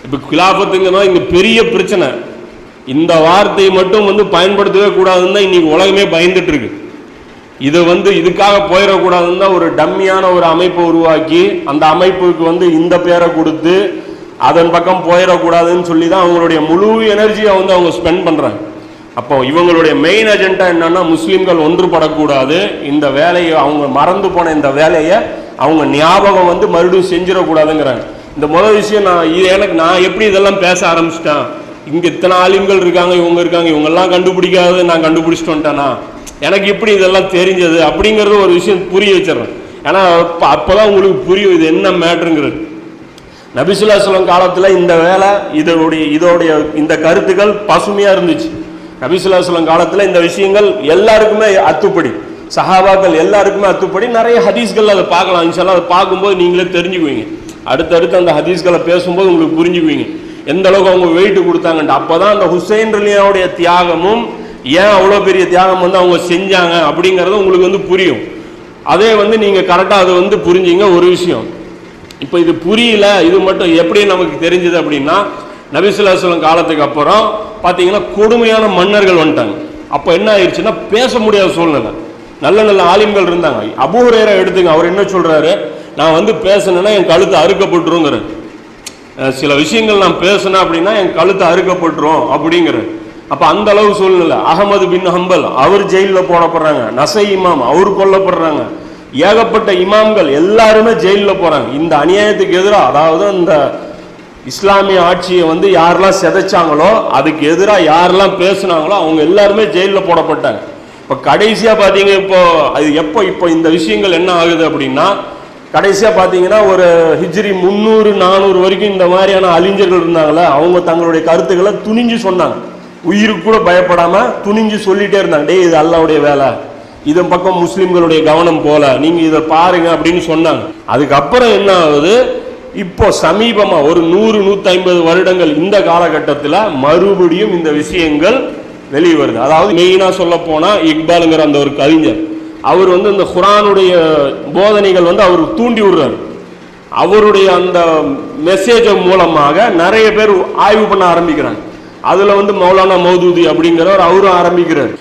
இப்போ கிலாஃபத்துங்கன்னா இங்கே பெரிய பிரச்சனை. இந்த வார்த்தையை மட்டும் பயன்படுத்தவே கூடாதுன்னு தான் இன்னைக்கு உலகமே பயந்துட்டு இருக்கு. இதை இதுக்காக போயிடக்கூடாதுன்னு தான் ஒரு டம்மியான ஒரு அமைப்பை உருவாக்கி அந்த அமைப்புக்கு இந்த பேரை கொடுத்து அதன் பக்கம் போயிடக்கூடாதுன்னு சொல்லி தான் அவங்களுடைய முழு எனர்ஜியை அவங்க ஸ்பெண்ட் பண்ணுறாங்க. அப்போ இவங்களுடைய மெயின் அஜெண்டா என்னன்னா, முஸ்லீம்கள் ஒன்றுபடக்கூடாது, இந்த வேலையை அவங்க மறந்து போன இந்த வேலையை அவங்க ஞாபகம் மறுபடியும் செஞ்சிடக்கூடாதுங்கிறாங்க. இந்த முதல் விஷயம் நான் எப்படி இதெல்லாம் பேச ஆரம்பிச்சிட்டேன், இங்கே இத்தனை ஆலிம்கள் இருக்காங்க, இவங்க இருக்காங்க, இவங்கெல்லாம் கண்டுபிடிக்காது நான் கண்டுபிடிச்சிட்டு வந்துட்டேனா, எனக்கு எப்படி இதெல்லாம் தெரிஞ்சது அப்படிங்கிறது ஒரு விஷயம் புரிய வச்சிடறேன். ஏன்னா அப்போதான் உங்களுக்கு புரியும் இது என்ன மேட்ருங்கிறது. நபி ஸல்லல்லாஹு அலைஹி வஸல்லம் காலத்தில் இந்த வேலை இதோடைய இந்த கருத்துக்கள் பசுமையாக இருந்துச்சு. நபி ஸல்லல்லாஹு அலைஹி வஸல்லம் காலத்தில் இந்த விஷயங்கள் எல்லாருக்குமே அத்துப்படி, சஹாபாக்கள் எல்லாருக்குமே அத்துப்படி. நிறைய ஹதீஸ்கள் அதை பார்க்கலாம். இன்ஷால்லா அதை பார்க்கும்போது நீங்களே தெரிஞ்சுக்குவீங்க. அடுத்தடுத்து அந்த ஹதீஸ்களை பேசும்போது உங்களுக்கு புரிஞ்சுக்குவீங்க எந்த அளவுக்கு அவங்க வெயிட் கொடுத்தாங்கன்ட்டு. அப்போ தான் அந்த ஹுசைன் ரலியல்லாஹுடைய தியாகமும் ஏன் அவ்வளோ பெரிய தியாகம் அவங்க செஞ்சாங்க அப்படிங்கிறது உங்களுக்கு புரியும். அதே நீங்கள் கரெக்டாக அதை புரிஞ்சிங்க. ஒரு விஷயம் இப்போ இது புரியல, இது மட்டும் எப்படி நமக்கு தெரிஞ்சது அப்படின்னா, நபி ஸல்லல்லாஹு அலைஹி வஸல்லம் காலத்துக்கு அப்புறம் பார்த்தீங்கன்னா கொடுமையான மன்னர்கள் வந்துட்டாங்க. அப்போ என்ன ஆயிடுச்சுன்னா பேச முடியாத சூழ்நிலை. நல்ல நல்ல ஆலிம்கள் இருந்தாங்க. அபூ ஹுரைரா எடுத்துங்க, அவர் என்ன சொல்றாரு, நான் பேசணுன்னா என் கழுத்து அறுக்கப்பட்டுருங்கிற, சில விஷயங்கள் நான் பேசினேன் அப்படின்னா என் கழுத்து அறுக்கப்பட்டுரும் அப்படிங்கிற. அப்போ அந்த அளவு சூழ்நிலை. அஹமது பின் ஹம்பல் அவர் ஜெயிலில் போடப்படுறாங்க, நசை இமாம் அவர் கொல்லப்படுறாங்க, ஏகப்பட்ட இமாம்கள் எல்லாருமே ஜெயிலில் போறாங்க. இந்த அநியாயத்துக்கு எதிராக, அதாவது இந்த இஸ்லாமிய ஆட்சியை யாரெல்லாம் சிதைச்சாங்களோ அதுக்கு எதிராக யாரெல்லாம் பேசுனாங்களோ அவங்க எல்லாருமே ஜெயிலில் போடப்பட்டாங்க. இப்போ கடைசியாக பார்த்தீங்க, இப்போ இந்த விஷயங்கள் என்ன ஆகுது அப்படின்னா, கடைசியாக பார்த்தீங்கன்னா ஒரு ஹிஜ்ரி 300-400 வரைக்கும் இந்த மாதிரியான அழிஞர்கள் இருந்தாங்களே, அவங்க தங்களுடைய கருத்துக்களை துணிஞ்சு சொன்னாங்க. உயிருக்கு கூட பயப்படாமல் துணிஞ்சு சொல்லிட்டே இருந்தாங்க, டே இது அல்லாஹ்வுடைய வேலை, இதன் பக்கம் முஸ்லீம்களுடைய கவனம் போல, நீங்கள் இதை பாருங்க அப்படின்னு சொன்னாங்க. அதுக்கப்புறம் என்ன ஆகுது, இப்போ சமீபமாக ஒரு 100-150 வருடங்கள் இந்த காலகட்டத்தில் மறுபடியும் இந்த விஷயங்கள் வெளியே வருது. அதாவது மெயினாக சொல்ல போனால் இக்பாலுங்கிற அந்த ஒரு கவிஞர், அவர் இந்த குர்ஆனுடைய போதனைகள் அவர் தூண்டி விடுறாரு. அவருடைய அந்த மெசேஜ் மூலமாக நிறைய பேர் ஆய்வு பண்ண ஆரம்பிக்கிறாங்க. அதில் மௌலானா மௌதூதி அப்படிங்கிறவர் அவரும் ஆரம்பிக்கிறார்.